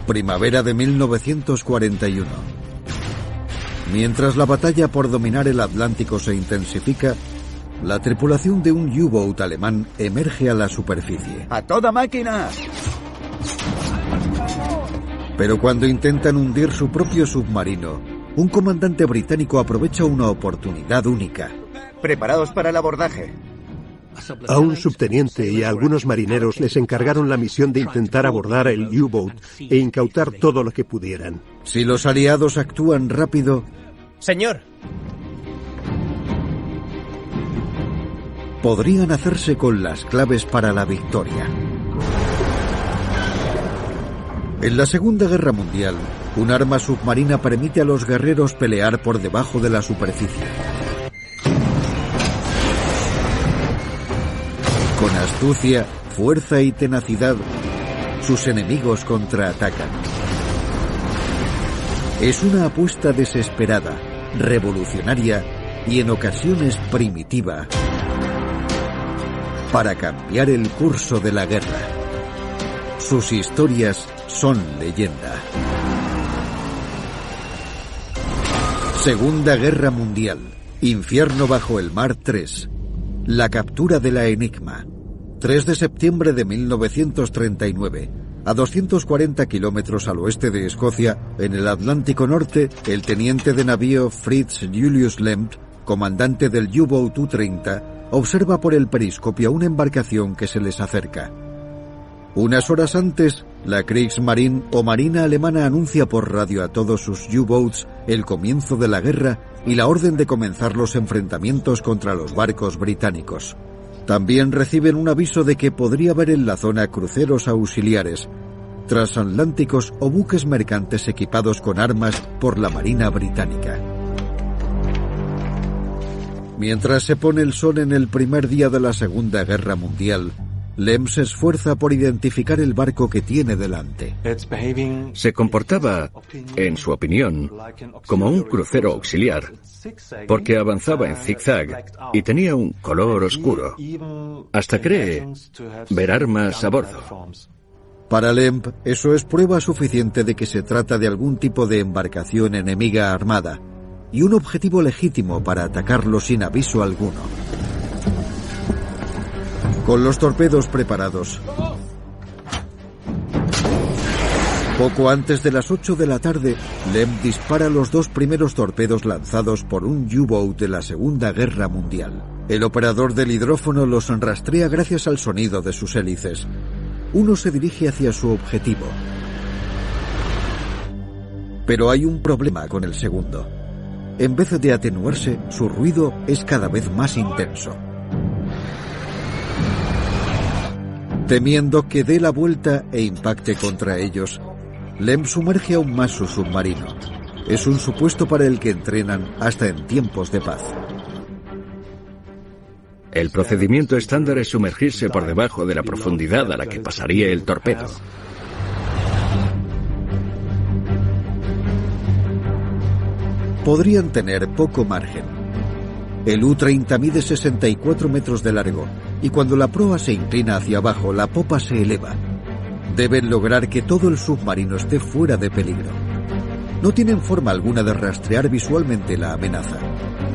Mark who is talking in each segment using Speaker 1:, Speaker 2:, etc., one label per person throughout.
Speaker 1: Primavera de 1941. Mientras la batalla por dominar el Atlántico se intensifica, la tripulación de un U-boat alemán emerge a la superficie.
Speaker 2: ¡A toda máquina!
Speaker 1: Pero cuando intentan hundir su propio submarino, un comandante británico aprovecha una oportunidad única.
Speaker 2: Preparados para el abordaje.
Speaker 3: A un subteniente y a algunos marineros les encargaron la misión de intentar abordar el U-boat e incautar todo lo que pudieran.
Speaker 1: Si los aliados actúan rápido...
Speaker 4: Señor.
Speaker 1: Podrían hacerse con las claves para la victoria. En la Segunda Guerra Mundial, un arma submarina permite a los guerreros pelear por debajo de la superficie. Con astucia, fuerza y tenacidad, sus enemigos contraatacan. Es una apuesta desesperada, revolucionaria y en ocasiones primitiva para cambiar el curso de la guerra. Sus historias son leyenda. Segunda Guerra Mundial. Infierno bajo el mar 3. La captura de la Enigma. 3 de septiembre de 1939. A 240 kilómetros al oeste de Escocia, en el Atlántico Norte, el teniente de navío Fritz Julius Lemp, comandante del U-boat U-30, observa por el periscopio una embarcación que se les acerca. Unas horas antes, la Kriegsmarine o Marina alemana anuncia por radio a todos sus U-boats el comienzo de la guerra y la orden de comenzar los enfrentamientos contra los barcos británicos. También reciben un aviso de que podría haber en la zona cruceros auxiliares, transatlánticos o buques mercantes equipados con armas por la Marina británica. Mientras se pone el sol en el primer día de la Segunda Guerra Mundial, Lemp se esfuerza por identificar el barco que tiene delante.
Speaker 5: Se comportaba, en su opinión, como un crucero auxiliar, porque avanzaba en zigzag y tenía un color oscuro. Hasta cree ver armas a bordo.
Speaker 1: Para Lemp, eso es prueba suficiente de que se trata de algún tipo de embarcación enemiga armada y un objetivo legítimo para atacarlo sin aviso alguno. Con los torpedos preparados, poco antes de las 8 de la tarde, Lemp dispara los 2 primeros torpedos lanzados por un U-boat de la Segunda Guerra Mundial. El operador del hidrófono los rastrea gracias al sonido de sus hélices. Uno se dirige hacia su objetivo. Pero hay un problema con el segundo. En vez de atenuarse, su ruido es cada vez más intenso. Temiendo que dé la vuelta e impacte contra ellos, Lemp sumerge aún más su submarino. Es un supuesto para el que entrenan hasta en tiempos de paz.
Speaker 5: El procedimiento estándar es sumergirse por debajo de la profundidad a la que pasaría el torpedo.
Speaker 1: Podrían tener poco margen. El U-30 mide 64 metros de largo, y cuando la proa se inclina hacia abajo, la popa se eleva. Deben lograr que todo el submarino esté fuera de peligro. No tienen forma alguna de rastrear visualmente la amenaza.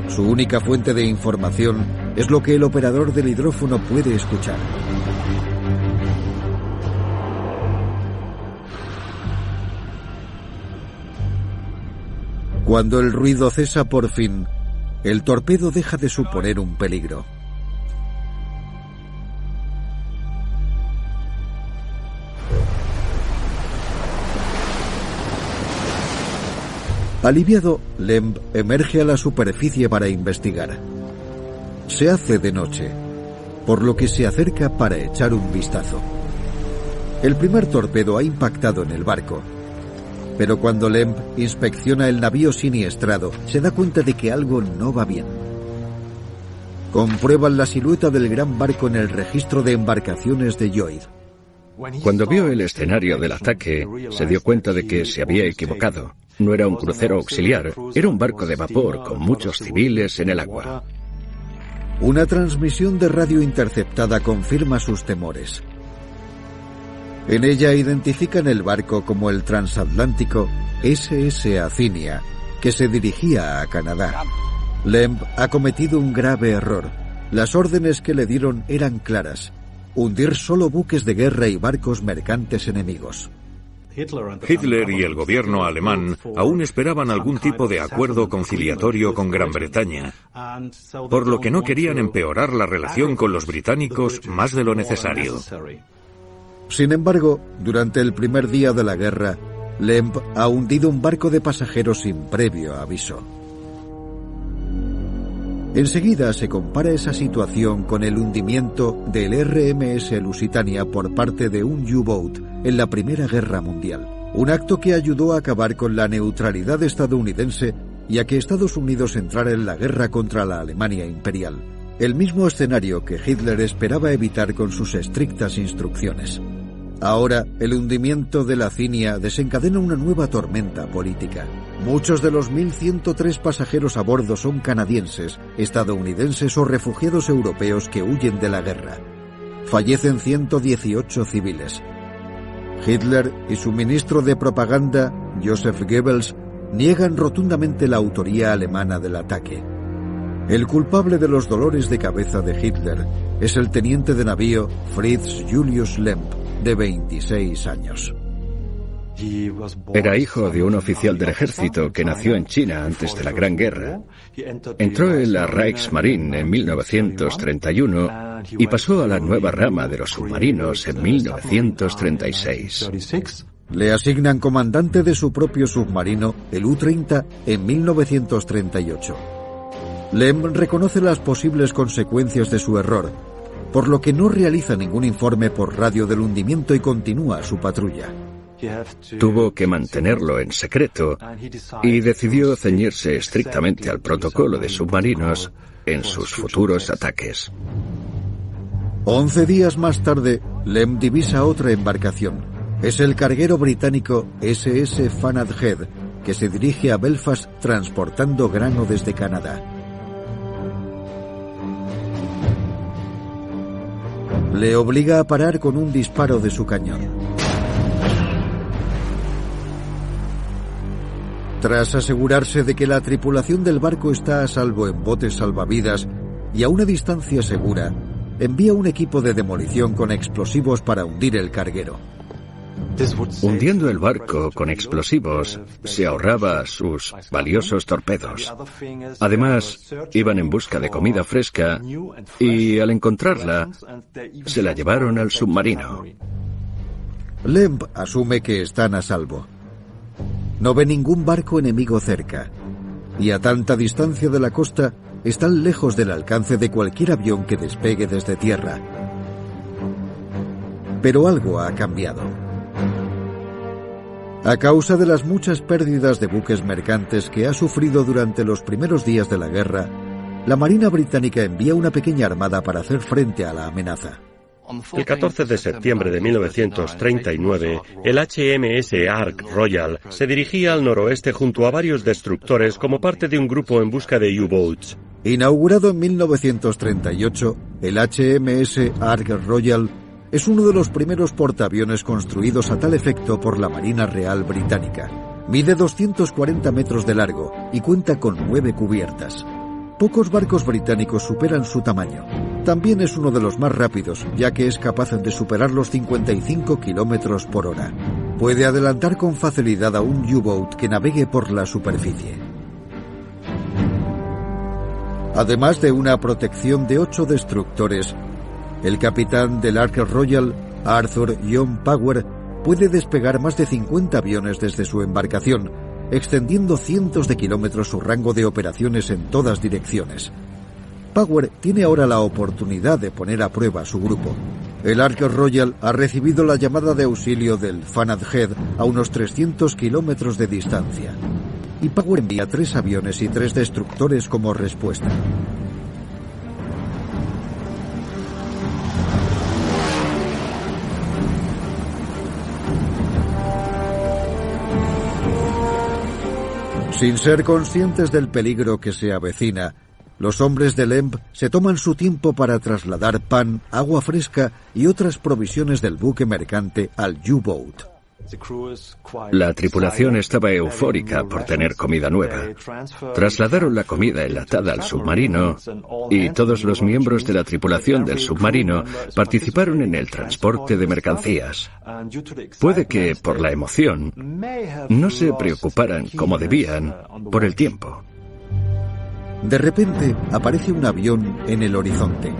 Speaker 1: Su única fuente de información es lo que el operador del hidrófono puede escuchar. Cuando el ruido cesa por fin, el torpedo deja de suponer un peligro. Aliviado, Lemp emerge a la superficie para investigar. Se hace de noche, por lo que se acerca para echar un vistazo. El primer torpedo ha impactado en el barco, pero cuando Lemp inspecciona el navío siniestrado, se da cuenta de que algo no va bien. Comprueban la silueta del gran barco en el registro de embarcaciones de Lloyd.
Speaker 5: Cuando vio el escenario del ataque, se dio cuenta de que se había equivocado. No era un crucero auxiliar, era un barco de vapor con muchos civiles en el agua.
Speaker 1: Una transmisión de radio interceptada confirma sus temores. En ella identifican el barco como el transatlántico SS Afinia, que se dirigía a Canadá. Lemp ha cometido un grave error. Las órdenes que le dieron eran claras: hundir solo buques de guerra y barcos mercantes enemigos.
Speaker 4: Hitler y el gobierno alemán aún esperaban algún tipo de acuerdo conciliatorio con Gran Bretaña, por lo que no querían empeorar la relación con los británicos más de lo necesario.
Speaker 1: Sin embargo, durante el primer día de la guerra, Lemp ha hundido un barco de pasajeros sin previo aviso. Enseguida se compara esa situación con el hundimiento del RMS Lusitania por parte de un U-Boat en la Primera Guerra Mundial, un acto que ayudó a acabar con la neutralidad estadounidense y a que Estados Unidos entrara en la guerra contra la Alemania imperial, el mismo escenario que Hitler esperaba evitar con sus estrictas instrucciones. Ahora, el hundimiento de la Afinia desencadena una nueva tormenta política. Muchos de los 1.103 pasajeros a bordo son canadienses, estadounidenses o refugiados europeos que huyen de la guerra. Fallecen 118 civiles. Hitler y su ministro de propaganda, Joseph Goebbels, niegan rotundamente la autoría alemana del ataque. El culpable de los dolores de cabeza de Hitler es el teniente de navío Fritz Julius Lemp, de 26 años.
Speaker 5: Era hijo de un oficial del ejército que nació en China antes de la Gran Guerra. Entró en la Reichsmarine en 1931 y pasó a la nueva rama de los submarinos en 1936.
Speaker 1: Le asignan comandante de su propio submarino, el U-30, en 1938. Lemp reconoce las posibles consecuencias de su error, por lo que no realiza ningún informe por radio del hundimiento y continúa su patrulla.
Speaker 5: Tuvo que mantenerlo en secreto y decidió ceñirse estrictamente al protocolo de submarinos en sus futuros ataques.
Speaker 1: 11 días más tarde, Lemp divisa otra embarcación. Es el carguero británico SS Fanad Head, que se dirige a Belfast transportando grano desde Canadá. Le obliga a parar con un disparo de su cañón. Tras asegurarse de que la tripulación del barco está a salvo en botes salvavidas y a una distancia segura, envía un equipo de demolición con explosivos para hundir el carguero.
Speaker 5: Hundiendo el barco con explosivos, se ahorraba sus valiosos torpedos. Además, iban en busca de comida fresca y, al encontrarla, se la llevaron al submarino.
Speaker 1: Lemp asume que están a salvo. No ve ningún barco enemigo cerca, y a tanta distancia de la costa están lejos del alcance de cualquier avión que despegue desde tierra. Pero algo ha cambiado. A causa de las muchas pérdidas de buques mercantes que ha sufrido durante los primeros días de la guerra, la Marina Británica envía una pequeña armada para hacer frente a la amenaza.
Speaker 6: El 14 de septiembre de 1939, el HMS Ark Royal se dirigía al noroeste junto a varios destructores como parte de un grupo en busca de U-Boats.
Speaker 1: Inaugurado en 1938, el HMS Ark Royal es uno de los primeros portaaviones construidos a tal efecto por la Marina Real Británica. Mide 240 metros de largo y cuenta con 9 cubiertas. Pocos barcos británicos superan su tamaño. También es uno de los más rápidos, ya que es capaz de superar los 55 kilómetros por hora. Puede adelantar con facilidad a un U-Boat que navegue por la superficie. Además de una protección de 8 destructores, el capitán del Ark Royal, Arthur John Power, puede despegar más de 50 aviones desde su embarcación, extendiendo cientos de kilómetros su rango de operaciones en todas direcciones. Power tiene ahora la oportunidad de poner a prueba su grupo. El Ark Royal ha recibido la llamada de auxilio del Fanad Head a unos 300 kilómetros de distancia, y Power envía 3 aviones y 3 destructores como respuesta. Sin ser conscientes del peligro que se avecina, Los hombres de Lemp se toman su tiempo para trasladar pan, agua fresca y otras provisiones del buque mercante al U-Boat.
Speaker 5: La tripulación estaba eufórica por tener comida nueva. Trasladaron la comida enlatada al submarino y todos los miembros de la tripulación del submarino participaron en el transporte de mercancías. Puede que, por la emoción, no se preocuparan como debían por el tiempo.
Speaker 1: De repente aparece un avión en el horizonte.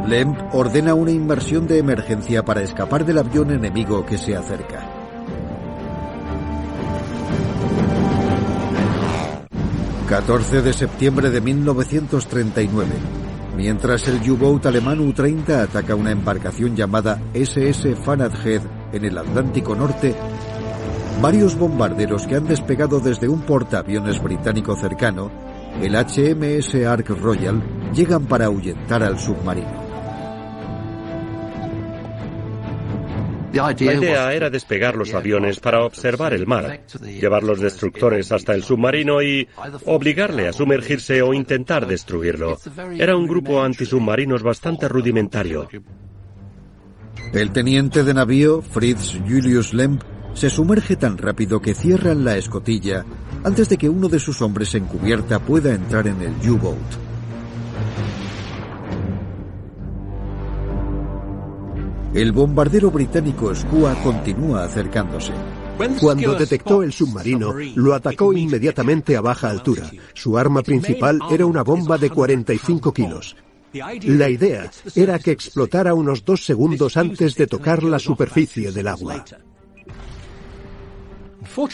Speaker 1: Lemp ordena una inmersión de emergencia para escapar del avión enemigo que se acerca. ...14 de septiembre de 1939... mientras el U-Boat alemán U-30 ataca una embarcación llamada SS Fanadhead en el Atlántico Norte, varios bombarderos que han despegado desde un portaaviones británico cercano, el HMS Ark Royal, llegan para ahuyentar al submarino.
Speaker 6: La idea era despegar los aviones para observar el mar, llevar los destructores hasta el submarino y obligarle a sumergirse o intentar destruirlo. Era un grupo antisubmarinos bastante rudimentario.
Speaker 1: El teniente de navío, Fritz Julius Lemp, se sumerge tan rápido que cierran la escotilla antes de que uno de sus hombres en cubierta pueda entrar en el U-Boat. El bombardero británico Skua continúa acercándose.
Speaker 3: Cuando detectó el submarino, lo atacó inmediatamente a baja altura. Su arma principal era una bomba de 45 kilos. La idea era que explotara unos 2 segundos antes de tocar la superficie del agua.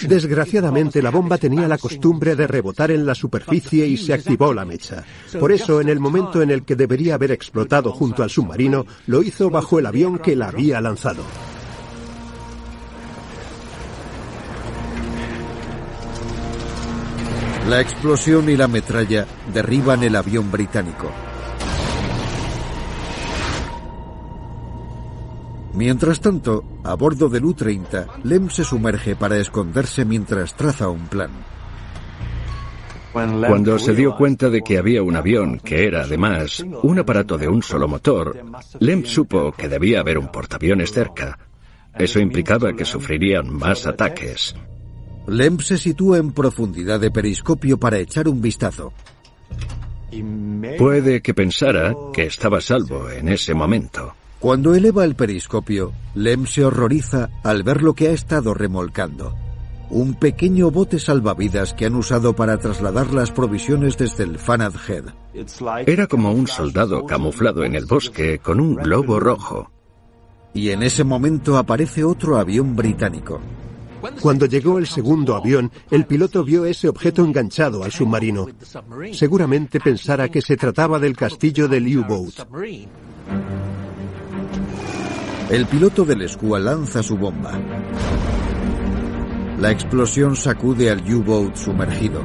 Speaker 3: Desgraciadamente, la bomba tenía la costumbre de rebotar en la superficie y se activó la mecha. Por eso, en el momento en el que debería haber explotado junto al submarino, lo hizo bajo el avión que la había lanzado.
Speaker 1: La explosión y la metralla derriban el avión británico. Mientras tanto, a bordo del U-30, Lemp se sumerge para esconderse mientras traza un plan.
Speaker 5: Cuando se dio cuenta de que había un avión que era, además, un aparato de un solo motor, Lemp supo que debía haber un portaaviones cerca. Eso implicaba que sufrirían más ataques.
Speaker 1: Lemp se sitúa en profundidad de periscopio para echar un vistazo.
Speaker 5: Puede que pensara que estaba a salvo en ese momento.
Speaker 1: Cuando eleva el periscopio, Lemp se horroriza al ver lo que ha estado remolcando. Un pequeño bote salvavidas que han usado para trasladar las provisiones desde el Fanadhead.
Speaker 5: Era como un soldado camuflado en el bosque con un globo rojo.
Speaker 1: Y en ese momento aparece otro avión británico.
Speaker 3: Cuando llegó el segundo avión, el piloto vio ese objeto enganchado al submarino. Seguramente pensara que se trataba del castillo del U-Boat.
Speaker 1: El piloto del Skua lanza su bomba. La explosión sacude al U-Boat sumergido.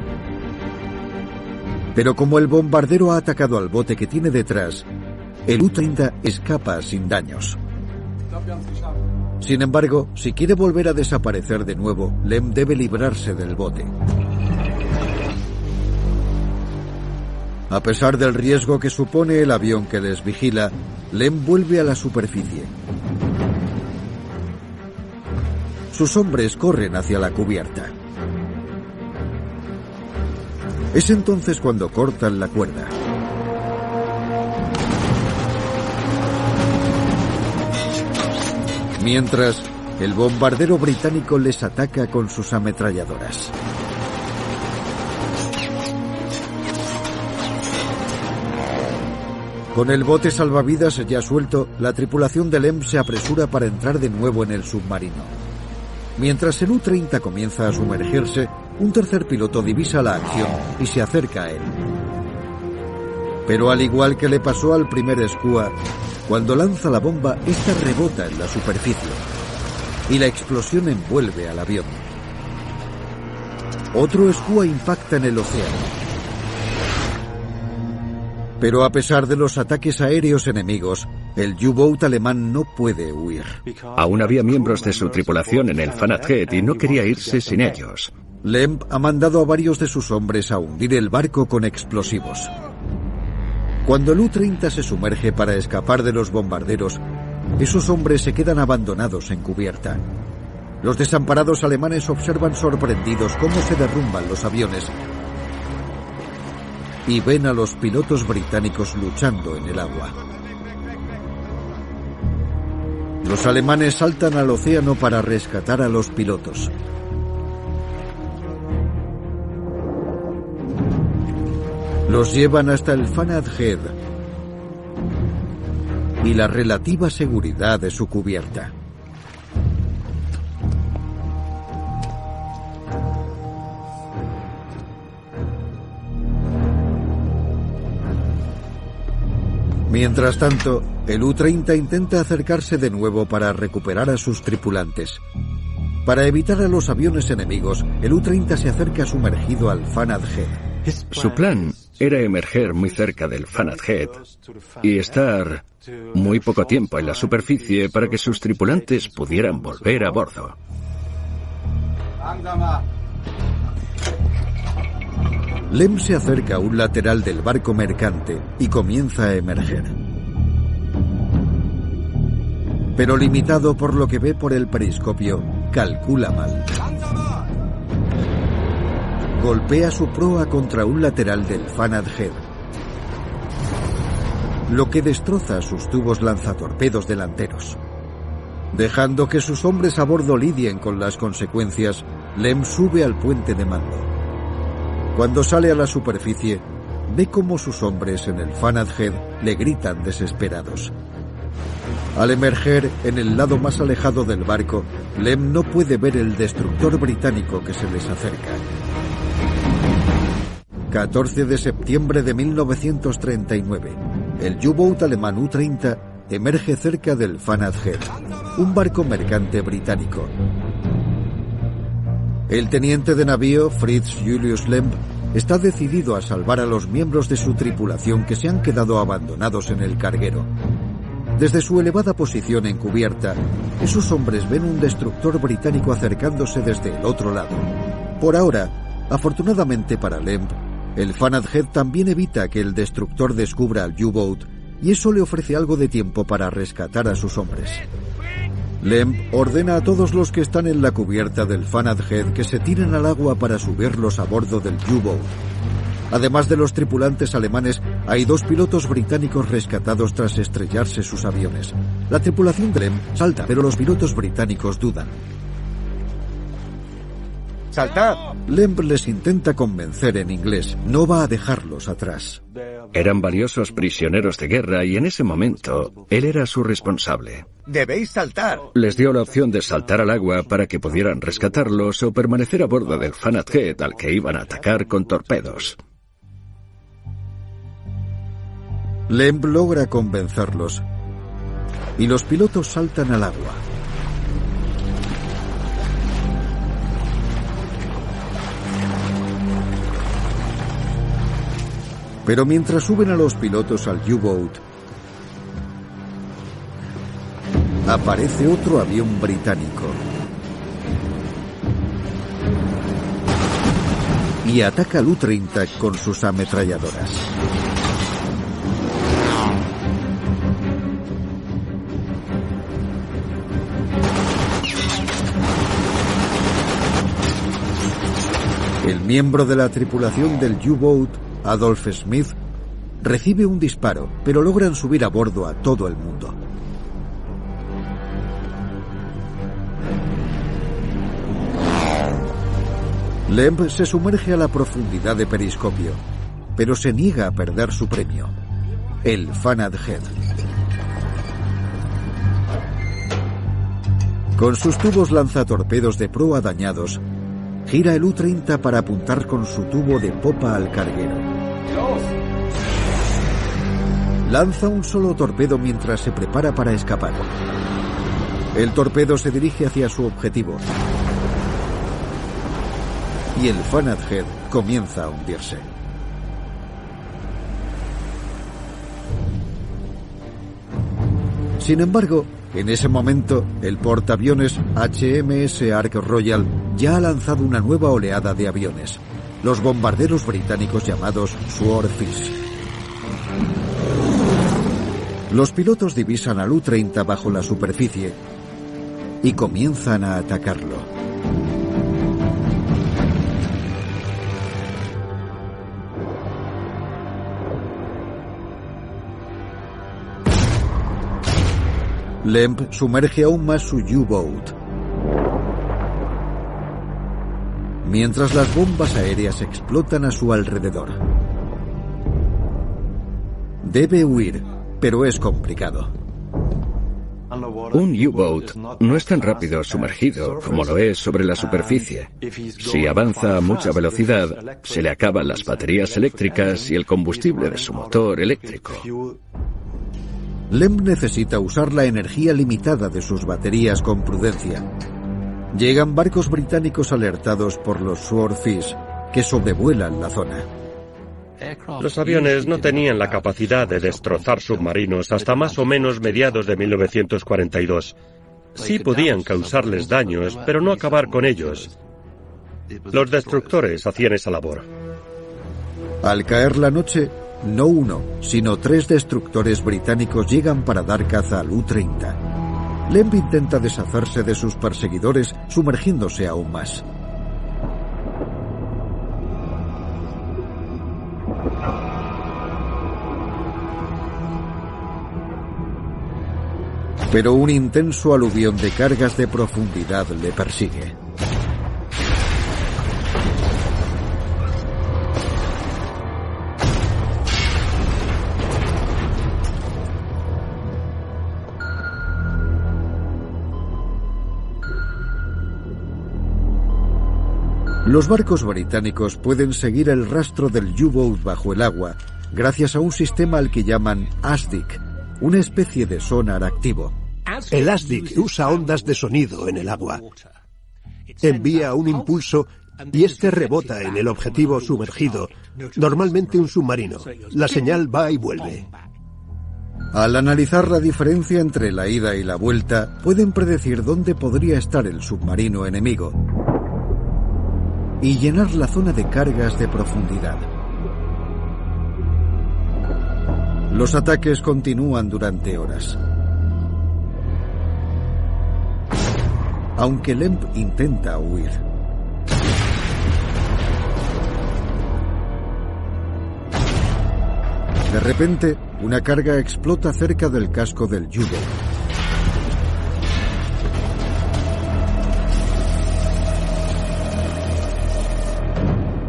Speaker 1: Pero como el bombardero ha atacado al bote que tiene detrás, el U-30 escapa sin daños. Sin embargo, si quiere volver a desaparecer de nuevo, Lemp debe librarse del bote. A pesar del riesgo que supone el avión que les vigila, Lemp vuelve a la superficie. Sus hombres corren hacia la cubierta. Es entonces cuando cortan la cuerda. Mientras, el bombardero británico les ataca con sus ametralladoras. Con el bote salvavidas ya suelto, la tripulación de Lemp se apresura para entrar de nuevo en el submarino. Mientras el U-30 comienza a sumergirse, un tercer piloto divisa la acción y se acerca a él. Pero al igual que le pasó al primer Skua, cuando lanza la bomba, esta rebota en la superficie y la explosión envuelve al avión. Otro Skua impacta en el océano. Pero a pesar de los ataques aéreos enemigos, El U-Boat alemán no puede huir.
Speaker 5: Aún había miembros de su tripulación en el Fanadjet y no quería irse sin ellos.
Speaker 1: Lemb ha mandado a varios de sus hombres a hundir el barco con explosivos. Cuando el U-30 se sumerge para escapar de los bombarderos, esos hombres se quedan abandonados en cubierta. Los desamparados alemanes observan sorprendidos cómo se derrumban los aviones y ven a los pilotos británicos luchando en el agua. Los alemanes saltan al océano para rescatar a los pilotos. Los llevan hasta el Fanadjet y la relativa seguridad de su cubierta. Mientras tanto, el U-30 intenta acercarse de nuevo para recuperar a sus tripulantes. Para evitar a los aviones enemigos, el U-30 se acerca sumergido al Fanadjet.
Speaker 5: Su plan era emerger muy cerca del Fanadjet y estar muy poco tiempo en la superficie para que sus tripulantes pudieran volver a bordo.
Speaker 1: Lemb se acerca a un lateral del barco mercante y comienza a emerger. Pero limitado por lo que ve por el periscopio, calcula mal. Golpea su proa contra un lateral del Fanadjet, lo que destroza sus tubos lanzatorpedos delanteros. Dejando que sus hombres a bordo lidien con las consecuencias, Lemb sube al puente de mando. Cuando sale a la superficie, ve cómo sus hombres en el Fanadjet le gritan desesperados. Al emerger en el lado más alejado del barco, Lemb no puede ver el destructor británico que se les acerca. 14 de septiembre de 1939, el U-Boat alemán U-30 emerge cerca del Fanadjet, un barco mercante británico. El teniente de navío Fritz Julius Lemb está decidido a salvar a los miembros de su tripulación que se han quedado abandonados en el carguero. Desde su elevada posición en cubierta, esos hombres ven un destructor británico acercándose desde el otro lado. Por ahora, afortunadamente para Lemb, el Fanadjet también evita que el destructor descubra al U-Boat y eso le ofrece algo de tiempo para rescatar a sus hombres. Lemb ordena a todos los que están en la cubierta del Fanadjet que se tiren al agua para subirlos a bordo del U-Boat. Además de los tripulantes alemanes, hay 2 pilotos británicos rescatados tras estrellarse sus aviones. La tripulación de Lemb salta, pero los pilotos británicos dudan.
Speaker 2: ¡Saltad!
Speaker 1: Lemb les intenta convencer en inglés. No va a dejarlos atrás.
Speaker 5: Eran valiosos prisioneros de guerra y en ese momento él era su responsable.
Speaker 2: ¡Debéis saltar!
Speaker 5: Les dio la opción de saltar al agua para que pudieran rescatarlos o permanecer a bordo del Fanadjet al que iban a atacar con torpedos.
Speaker 1: Lemb logra convencerlos y los pilotos saltan al agua. Pero mientras suben a los pilotos al U-Boat, aparece otro avión británico y ataca al U-30 con sus ametralladoras. El miembro de la tripulación del U-Boat, Adolf Smith, recibe un disparo, pero logran subir a bordo a todo el mundo. Lemb se sumerge a la profundidad de periscopio, pero se niega a perder su premio, el Fanadjet. Con sus tubos lanzatorpedos de proa dañados, gira el U-30 para apuntar con su tubo de popa al carguero. Lanza un solo torpedo mientras se prepara para escapar. El torpedo se dirige hacia su objetivo y el Fanadjet comienza a hundirse. Sin embargo, en ese momento, el portaaviones HMS Ark Royal ya ha lanzado una nueva oleada de aviones, los bombarderos británicos llamados Swordfish. Los pilotos divisan al U-30 bajo la superficie y comienzan a atacarlo. Lemp sumerge aún más su U-Boat, mientras las bombas aéreas explotan a su alrededor. Debe huir, pero es complicado.
Speaker 5: Un U-Boat no es tan rápido sumergido como lo es sobre la superficie. Si avanza a mucha velocidad, se le acaban las baterías eléctricas y el combustible de su motor eléctrico.
Speaker 1: Lemp necesita usar la energía limitada de sus baterías con prudencia. Llegan barcos británicos alertados por los Swordfish, que sobrevuelan la zona.
Speaker 6: Los aviones no tenían la capacidad de destrozar submarinos hasta más o menos mediados de 1942. Sí podían causarles daños, pero no acabar con ellos. Los destructores hacían esa labor.
Speaker 1: Al caer la noche, no uno, sino 3 destructores británicos llegan para dar caza al U-30. Lemp intenta deshacerse de sus perseguidores, sumergiéndose aún más. Pero un intenso aluvión de cargas de profundidad le persigue. Los barcos británicos pueden seguir el rastro del U-Boat bajo el agua gracias a un sistema al que llaman ASDIC, una especie de sonar activo.
Speaker 3: El ASDIC usa ondas de sonido en el agua. Envía un impulso y este rebota en el objetivo sumergido, normalmente un submarino. La señal va y vuelve.
Speaker 1: Al analizar la diferencia entre la ida y la vuelta, pueden predecir dónde podría estar el submarino enemigo y llenar la zona de cargas de profundidad. Los ataques continúan durante horas. Aunque Lemp intenta huir. De repente, una carga explota cerca del casco del U-Boat.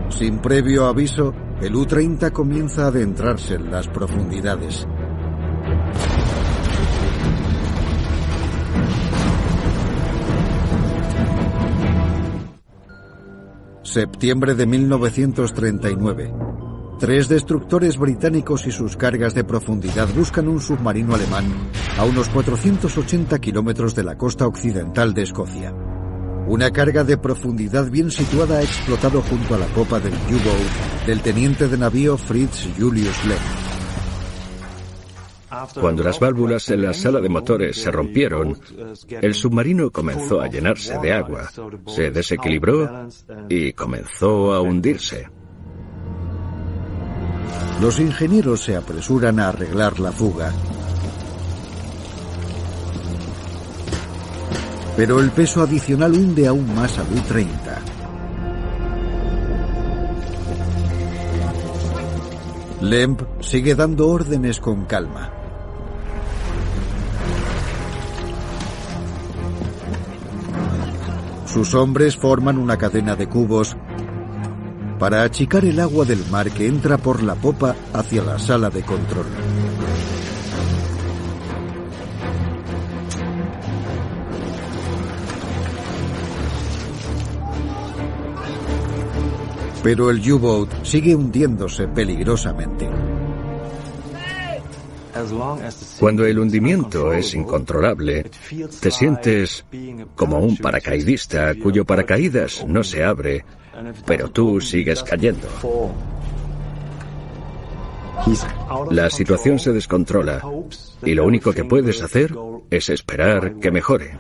Speaker 1: Sin previo aviso, el U-30 comienza a adentrarse en las profundidades. Septiembre de 1939. 3 destructores británicos y sus cargas de profundidad buscan un submarino alemán a unos 480 kilómetros de la costa occidental de Escocia. Una carga de profundidad bien situada ha explotado junto a la popa del U-Boat del teniente de navío Fritz Julius Lemp.
Speaker 5: Cuando las válvulas en la sala de motores se rompieron, el submarino comenzó a llenarse de agua, se desequilibró y comenzó a hundirse.
Speaker 1: Los ingenieros se apresuran a arreglar la fuga. Pero el peso adicional hunde aún más al U-30. Lemp sigue dando órdenes con calma. Sus hombres forman una cadena de cubos para achicar el agua del mar que entra por la popa hacia la sala de control. Pero el U-Boat sigue hundiéndose peligrosamente.
Speaker 5: Cuando el hundimiento es incontrolable, te sientes como un paracaidista cuyo paracaídas no se abre, pero tú sigues cayendo. La situación se descontrola y lo único que puedes hacer es esperar que mejore.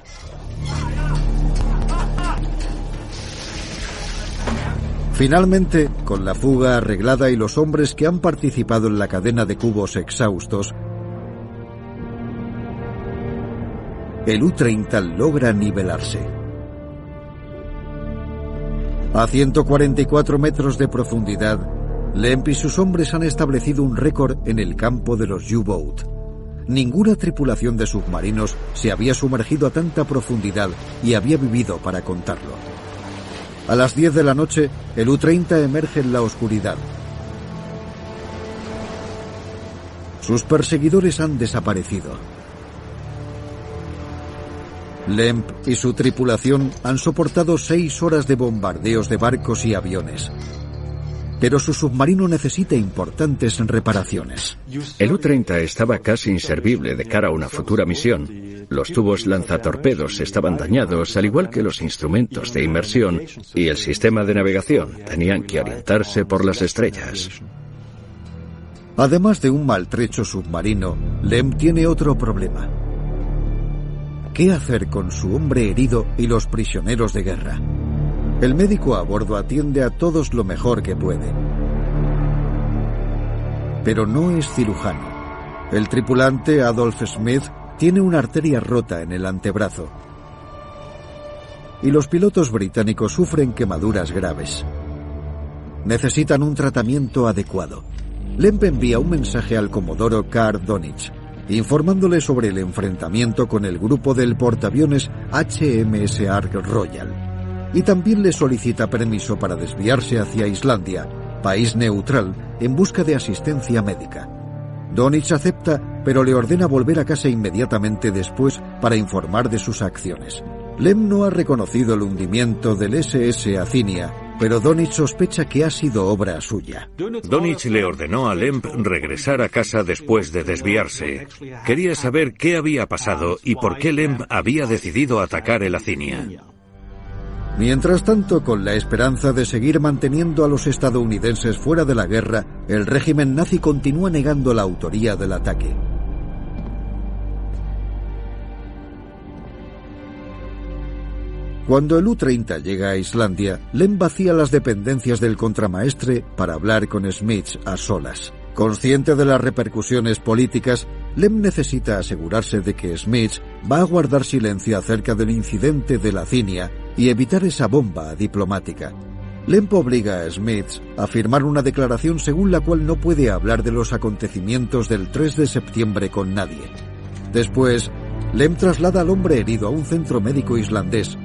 Speaker 1: Finalmente, con la fuga arreglada y los hombres que han participado en la cadena de cubos exhaustos, el U-30 logra nivelarse. A 144 metros de profundidad, Lemp y sus hombres han establecido un récord en el campo de los U-Boat. Ninguna tripulación de submarinos se había sumergido a tanta profundidad y había vivido para contarlo. A las 10 de la noche, el U-30 emerge en la oscuridad. Sus perseguidores han desaparecido. Lemp y su tripulación han soportado 6 horas de bombardeos de barcos y aviones. Pero su submarino necesita importantes reparaciones.
Speaker 5: El U-30 estaba casi inservible de cara a una futura misión. Los tubos lanzatorpedos estaban dañados, al igual que los instrumentos de inmersión y el sistema de navegación. Tenían que orientarse por las estrellas.
Speaker 1: Además de un maltrecho submarino, Lemp tiene otro problema. ¿Qué hacer con su hombre herido y los prisioneros de guerra? El médico a bordo atiende a todos lo mejor que puede. Pero no es cirujano. El tripulante Adolf Smith tiene una arteria rota en el antebrazo. Y los pilotos británicos sufren quemaduras graves. Necesitan un tratamiento adecuado. Lemp envía un mensaje al comodoro Karl Donich, informándole sobre el enfrentamiento con el grupo del portaaviones HMS Ark Royal. Y también le solicita permiso para desviarse hacia Islandia, país neutral, en busca de asistencia médica. Donich acepta, pero le ordena volver a casa inmediatamente después para informar de sus acciones. Lemp no ha reconocido el hundimiento del SS Acinia, pero Donich sospecha que ha sido obra suya.
Speaker 4: Donich le ordenó a Lemp regresar a casa después de desviarse. Quería saber qué había pasado y por qué Lemp había decidido atacar el Acinia.
Speaker 1: Mientras tanto, con la esperanza de seguir manteniendo a los estadounidenses fuera de la guerra, el régimen nazi continúa negando la autoría del ataque. Cuando el U-30 llega a Islandia, Lemp vacía las dependencias del contramaestre para hablar con Smith a solas. Consciente de las repercusiones políticas, Lemp necesita asegurarse de que Smith va a guardar silencio acerca del incidente de la Acinia y evitar esa bomba diplomática. Lemp obliga a Smith a firmar una declaración según la cual no puede hablar de los acontecimientos del 3 de septiembre con nadie. Después, Lemp traslada al hombre herido a un centro médico islandés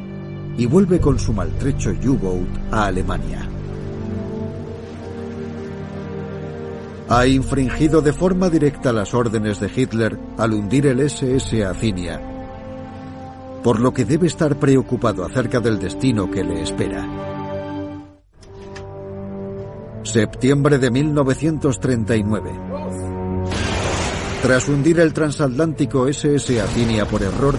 Speaker 1: y vuelve con su maltrecho U-Boat a Alemania. Ha infringido de forma directa las órdenes de Hitler al hundir el SS Acinia, por lo que debe estar preocupado acerca del destino que le espera. Septiembre de 1939. Tras hundir el transatlántico SS Acinia por error,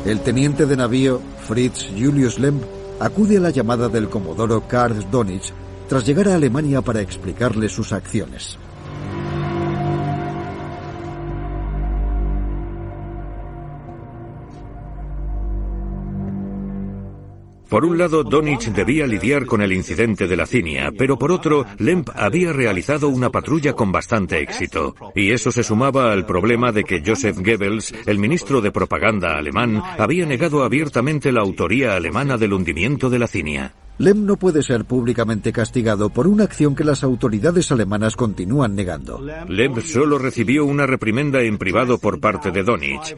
Speaker 1: el teniente de navío Fritz Julius Lemp acude a la llamada del comodoro Karl Donich tras llegar a Alemania para explicarle sus acciones.
Speaker 4: Por un lado, Donich debía lidiar con el incidente de la Acinia, pero por otro, Lemp había realizado una patrulla con bastante éxito. Y eso se sumaba al problema de que Joseph Goebbels, el ministro de propaganda alemán, había negado abiertamente la autoría alemana del hundimiento de la Acinia.
Speaker 1: Lemp no puede ser públicamente castigado por una acción que las autoridades alemanas continúan negando.
Speaker 4: Lemp solo recibió una reprimenda en privado por parte de Donich,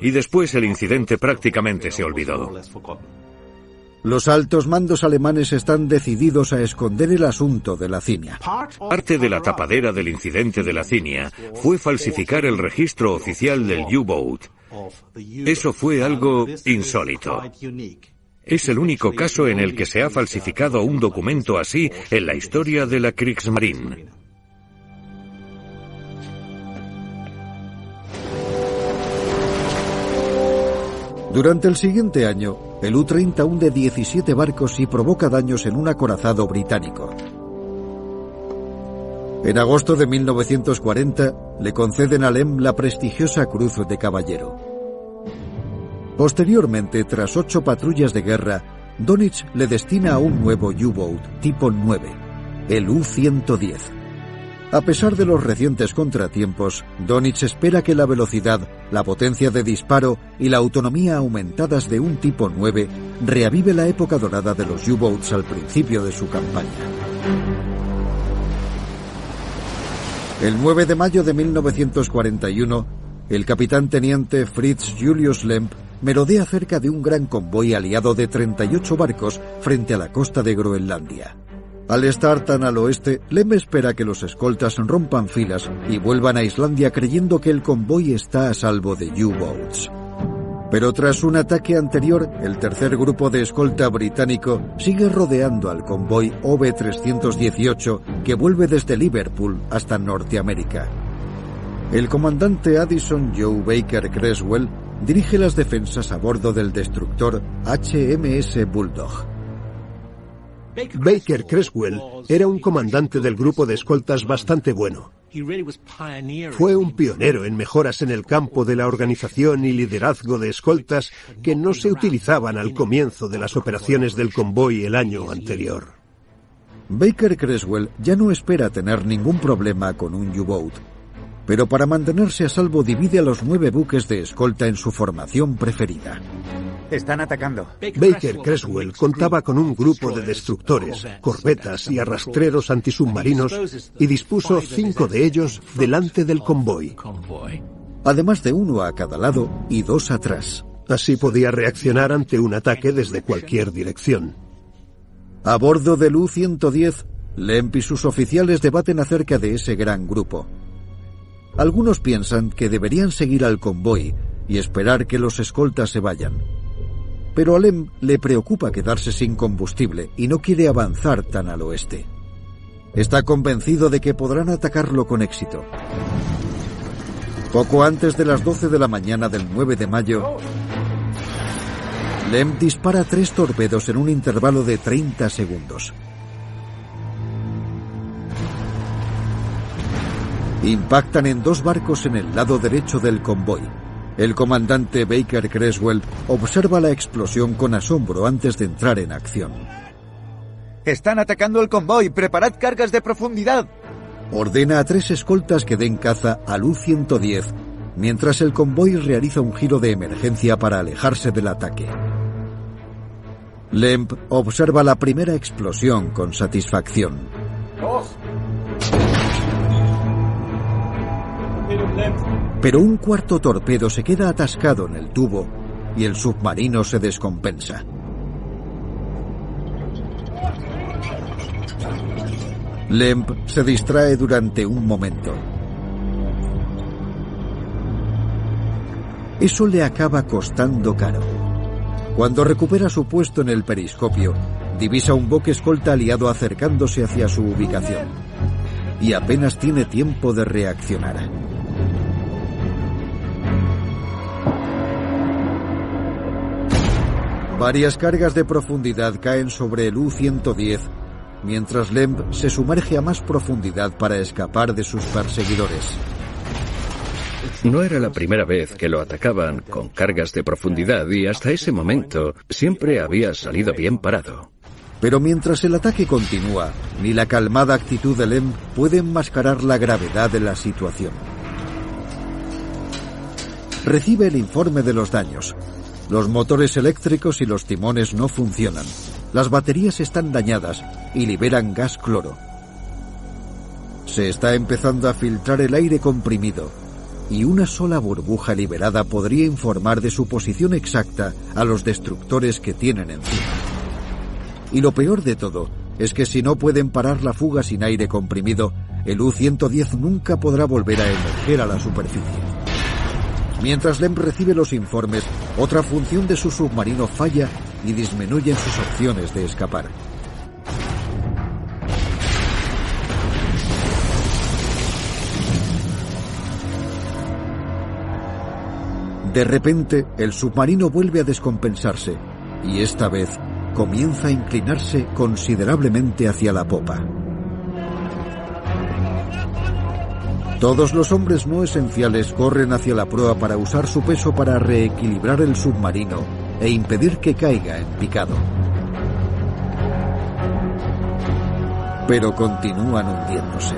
Speaker 4: y después el incidente prácticamente se olvidó.
Speaker 1: Los altos mandos alemanes están decididos a esconder el asunto de la Acinia.
Speaker 4: Parte de la tapadera del incidente de la Acinia fue falsificar el registro oficial del U-Boat. Eso fue algo insólito. Es el único caso en el que se ha falsificado un documento así en la historia de la Kriegsmarine.
Speaker 1: Durante el siguiente año, el U-30 hunde 17 barcos y provoca daños en un acorazado británico. En agosto de 1940 le conceden a Lem la prestigiosa Cruz de Caballero. Posteriormente, tras 8 patrullas de guerra, Donitz le destina a un nuevo U-Boat tipo 9, el U-110. A pesar de los recientes contratiempos, Donitz espera que la velocidad, la potencia de disparo y la autonomía aumentadas de un tipo 9 reavive la época dorada de los U-Boats al principio de su campaña. El 9 de mayo de 1941, el capitán teniente Fritz Julius Lemp merodea cerca de un gran convoy aliado de 38 barcos frente a la costa de Groenlandia. Al estar tan al oeste, Lem espera que los escoltas rompan filas y vuelvan a Islandia creyendo que el convoy está a salvo de U-Boats. Pero tras un ataque anterior, el tercer grupo de escolta británico sigue rodeando al convoy OB-318 que vuelve desde Liverpool hasta Norteamérica. El comandante Addison Joe Baker Creswell dirige las defensas a bordo del destructor HMS Bulldog.
Speaker 3: Baker Creswell era un comandante del grupo de escoltas bastante bueno. Fue un pionero en mejoras en el campo de la organización y liderazgo de escoltas que no se utilizaban al comienzo de las operaciones del convoy el año anterior.
Speaker 1: Baker Creswell ya no espera tener ningún problema con un U-Boat, pero para mantenerse a salvo divide a los 9 buques de escolta en su formación preferida.
Speaker 2: Están atacando.
Speaker 3: Baker Creswell contaba con un grupo de destructores, corbetas y arrastreros antisubmarinos y dispuso 5 de ellos delante del convoy.
Speaker 1: Además de 1 a cada lado y 2 atrás.
Speaker 3: Así podía reaccionar ante un ataque desde cualquier dirección.
Speaker 1: A bordo del U-110, Lemp y sus oficiales debaten acerca de ese gran grupo. Algunos piensan que deberían seguir al convoy y esperar que los escoltas se vayan. Pero a Lem le preocupa quedarse sin combustible y no quiere avanzar tan al oeste. Está convencido de que podrán atacarlo con éxito. Poco antes de las 12 de la mañana del 9 de mayo, Lem dispara 3 torpedos en un intervalo de 30 segundos. Impactan en 2 barcos en el lado derecho del convoy. El comandante Baker Creswell observa la explosión con asombro antes de entrar en acción.
Speaker 2: ¡Están atacando el convoy! ¡Preparad cargas de profundidad!
Speaker 1: Ordena a 3 escoltas que den caza al U-110, mientras el convoy realiza un giro de emergencia para alejarse del ataque. Lemp observa la primera explosión con satisfacción. Pero un cuarto torpedo se queda atascado en el tubo y el submarino se descompensa. Lemp se distrae durante un momento. Eso le acaba costando caro. Cuando recupera su puesto en el periscopio, divisa un buque escolta aliado acercándose hacia su ubicación. Y apenas tiene tiempo de reaccionar. Varias cargas de profundidad caen sobre el U-110, mientras Lemp se sumerge a más profundidad para escapar de sus perseguidores.
Speaker 5: No era la primera vez que lo atacaban con cargas de profundidad y hasta ese momento siempre había salido bien parado.
Speaker 1: Pero mientras el ataque continúa, ni la calmada actitud de Lemp puede enmascarar la gravedad de la situación. Recibe el informe de los daños. Los motores eléctricos y los timones no funcionan. Las baterías están dañadas y liberan gas cloro. Se está empezando a filtrar el aire comprimido y una sola burbuja liberada podría informar de su posición exacta a los destructores que tienen encima. Y lo peor de todo es que si no pueden parar la fuga sin aire comprimido, el U-110 nunca podrá volver a emerger a la superficie. Mientras Lemp recibe los informes, otra función de su submarino falla y disminuyen sus opciones de escapar. De repente, el submarino vuelve a descompensarse y esta vez comienza a inclinarse considerablemente hacia la popa. Todos los hombres no esenciales corren hacia la proa para usar su peso para reequilibrar el submarino e impedir que caiga en picado. Pero continúan hundiéndose.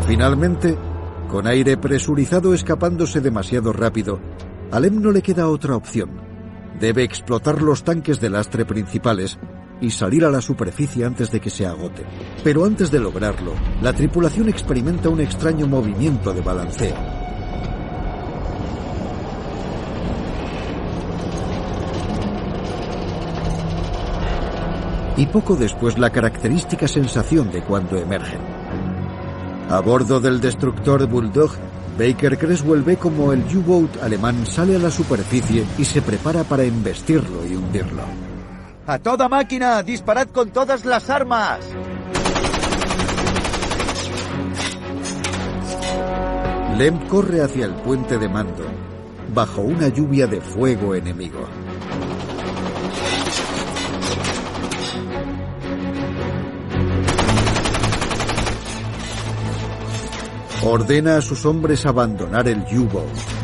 Speaker 1: Finalmente, con aire presurizado escapándose demasiado rápido, a Lem no le queda otra opción. Debe explotar los tanques de lastre principales y salir a la superficie antes de que se agoten. Pero antes de lograrlo, la tripulación experimenta un extraño movimiento de balanceo. Y poco después la característica sensación de cuando emergen. A bordo del destructor Bulldog, Baker Creswell ve como el U-Boat alemán sale a la superficie y se prepara para embestirlo y hundirlo.
Speaker 2: ¡A toda máquina! ¡Disparad con todas las armas!
Speaker 1: Lem corre hacia el puente de mando, bajo una lluvia de fuego enemigo. Ordena a sus hombres abandonar el U-Boat.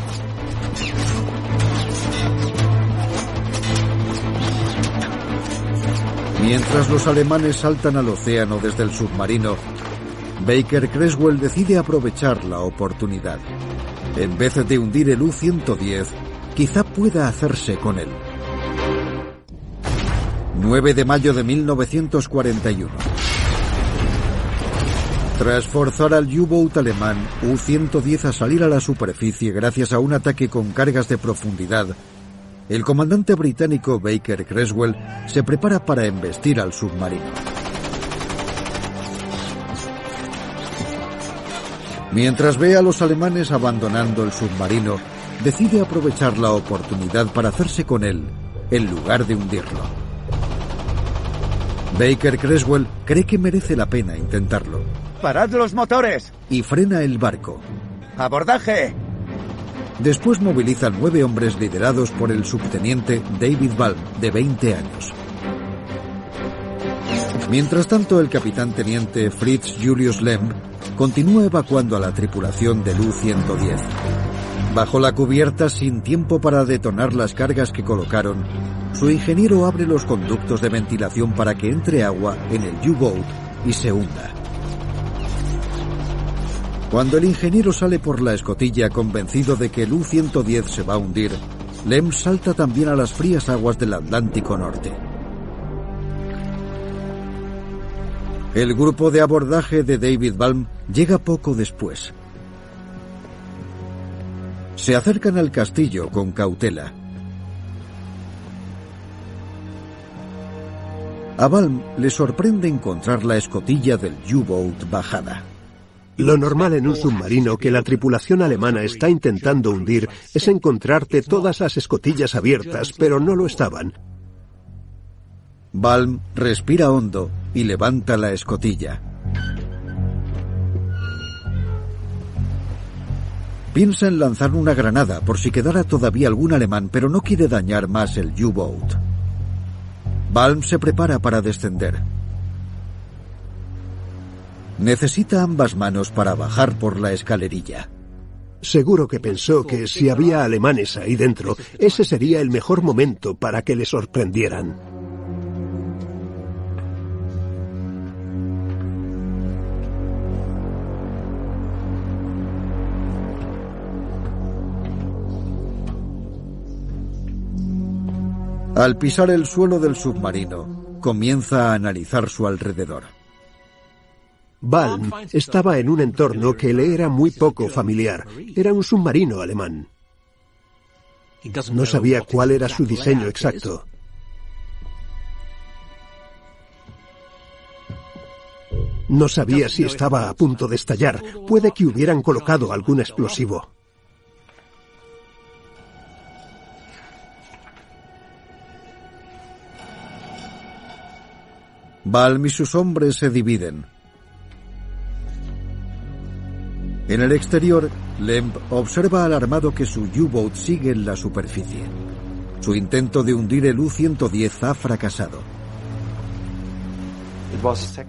Speaker 1: Mientras los alemanes saltan al océano desde el submarino, Baker Creswell decide aprovechar la oportunidad. En vez de hundir el U-110, quizá pueda hacerse con él. 9 de mayo de 1941. Tras forzar al U-Boat alemán U-110 a salir a la superficie gracias a un ataque con cargas de profundidad, el comandante británico Baker Creswell se prepara para embestir al submarino. Mientras ve a los alemanes abandonando el submarino, decide aprovechar la oportunidad para hacerse con él, en lugar de hundirlo. Baker Creswell cree que merece la pena intentarlo.
Speaker 2: ¡Parad los motores!
Speaker 1: Y frena el barco.
Speaker 2: ¡Abordaje!
Speaker 1: Después movilizan 9 hombres liderados por el subteniente David Balm, de 20 años. Mientras tanto, el capitán teniente Fritz Julius Lemb continúa evacuando a la tripulación del U-110. Bajo la cubierta, sin tiempo para detonar las cargas que colocaron, su ingeniero abre los conductos de ventilación para que entre agua en el U-Boat y se hunda. Cuando el ingeniero sale por la escotilla convencido de que el U-110 se va a hundir, Lem salta también a las frías aguas del Atlántico Norte. El grupo de abordaje de David Balm llega poco después. Se acercan al castillo con cautela. A Balm le sorprende encontrar la escotilla del U-Boat bajada.
Speaker 3: Lo normal en un submarino que la tripulación alemana está intentando hundir es encontrarte todas las escotillas abiertas, pero no lo estaban.
Speaker 1: Balm respira hondo y levanta la escotilla. Piensa en lanzar una granada por si quedara todavía algún alemán, pero no quiere dañar más el U-Boat. Balm se prepara para descender. Necesita ambas manos para bajar por la escalerilla.
Speaker 3: Seguro que pensó que si había alemanes ahí dentro, ese sería el mejor momento para que le sorprendieran.
Speaker 1: Al pisar el suelo del submarino, comienza a analizar su alrededor.
Speaker 3: Balm estaba en un entorno que le era muy poco familiar. Era un submarino alemán. No sabía cuál era su diseño exacto. No sabía si estaba a punto de estallar. Puede que hubieran colocado algún explosivo.
Speaker 1: Balm y sus hombres se dividen. En el exterior, Lemb observa alarmado que su U-Boat sigue en la superficie. Su intento de hundir el U-110 ha fracasado.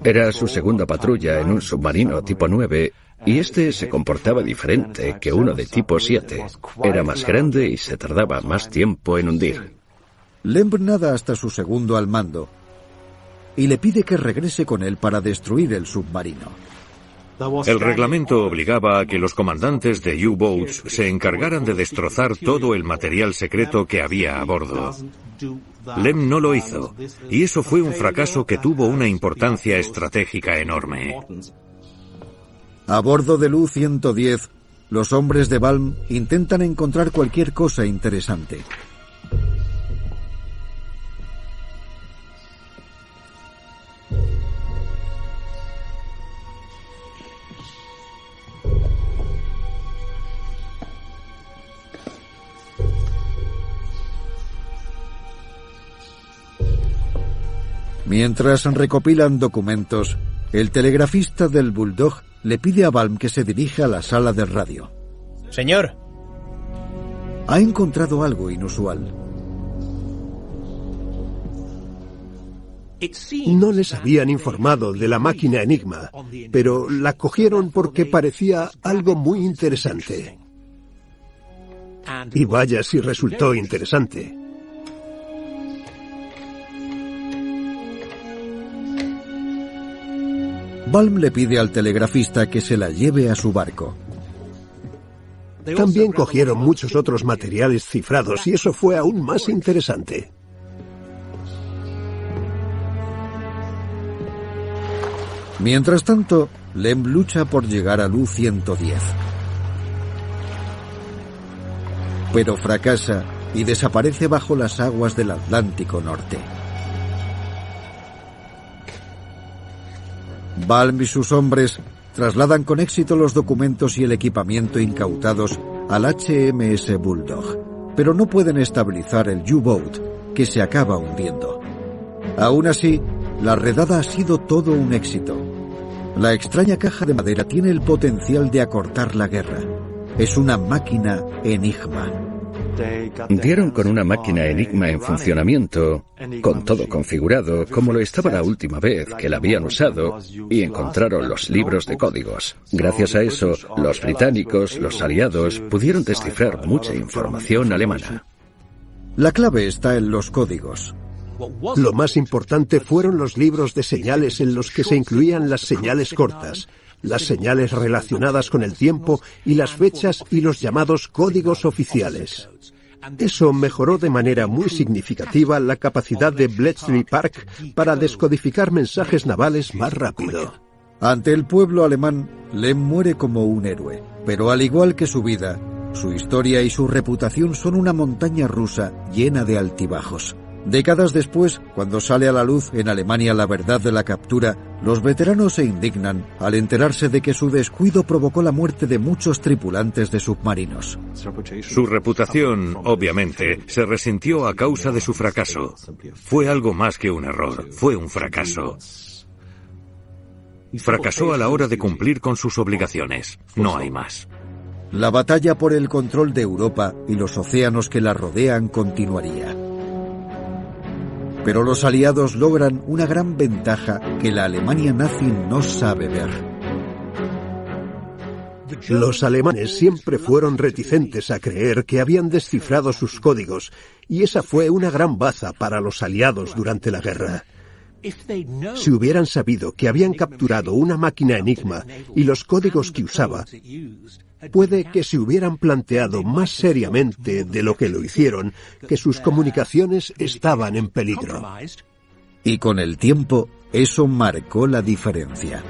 Speaker 5: Era su segunda patrulla en un submarino tipo 9 Y este se comportaba diferente que uno de tipo 7. Era más grande y se tardaba más tiempo en hundir.
Speaker 1: Lemb nada hasta su segundo al mando y le pide que regrese con él para destruir el submarino.
Speaker 4: El reglamento obligaba a que los comandantes de U-Boats se encargaran de destrozar todo el material secreto que había a bordo. Lemb no lo hizo, y eso fue un fracaso que tuvo una importancia estratégica enorme.
Speaker 1: A bordo del U-110, los hombres de Balm intentan encontrar cualquier cosa interesante. Mientras recopilan documentos, el telegrafista del Bulldog le pide a Balm que se dirija a la sala de radio.
Speaker 7: Señor.
Speaker 1: Ha encontrado algo inusual.
Speaker 3: No les habían informado de la máquina Enigma, pero la cogieron porque parecía algo muy interesante. Y vaya si resultó interesante.
Speaker 1: Balm le pide al telegrafista que se la lleve a su barco.
Speaker 3: También cogieron muchos otros materiales cifrados y eso fue aún más interesante.
Speaker 1: Mientras tanto, Lemb lucha por llegar al U-110. Pero fracasa y desaparece bajo las aguas del Atlántico Norte. Balm y sus hombres trasladan con éxito los documentos y el equipamiento incautados al HMS Bulldog, pero no pueden estabilizar el U-Boat, que se acaba hundiendo. Aún así, la redada ha sido todo un éxito. La extraña caja de madera tiene el potencial de acortar la guerra. Es una máquina Enigma.
Speaker 5: Dieron con una máquina Enigma en funcionamiento, con todo configurado, como lo estaba la última vez que la habían usado, y encontraron los libros de códigos. Gracias a eso, los británicos, los aliados, pudieron descifrar mucha información alemana.
Speaker 1: La clave está en los códigos.
Speaker 3: Lo más importante fueron los libros de señales en los que se incluían las señales cortas, las señales relacionadas con el tiempo y las fechas y los llamados códigos oficiales. Eso mejoró de manera muy significativa la capacidad de Bletchley Park para descodificar mensajes navales más rápido.
Speaker 1: Ante el pueblo alemán, Lemb muere como un héroe, pero al igual que su vida, su historia y su reputación son una montaña rusa llena de altibajos. Décadas después, cuando sale a la luz en Alemania la verdad de la captura, los veteranos se indignan al enterarse de que su descuido provocó la muerte de muchos tripulantes de submarinos.
Speaker 4: Su reputación, obviamente, se resintió a causa de su fracaso. Fue algo más que un error, fue un fracaso. Fracasó a la hora de cumplir con sus obligaciones. No hay más.
Speaker 1: La batalla por el control de Europa y los océanos que la rodean continuaría. Pero los aliados logran una gran ventaja que la Alemania nazi no sabe ver.
Speaker 3: Los alemanes siempre fueron reticentes a creer que habían descifrado sus códigos, y esa fue una gran baza para los aliados durante la guerra. Si hubieran sabido que habían capturado una máquina Enigma y los códigos que usaba, puede que se hubieran planteado más seriamente de lo que lo hicieron que sus comunicaciones estaban en peligro.
Speaker 1: Y con el tiempo, eso marcó la diferencia.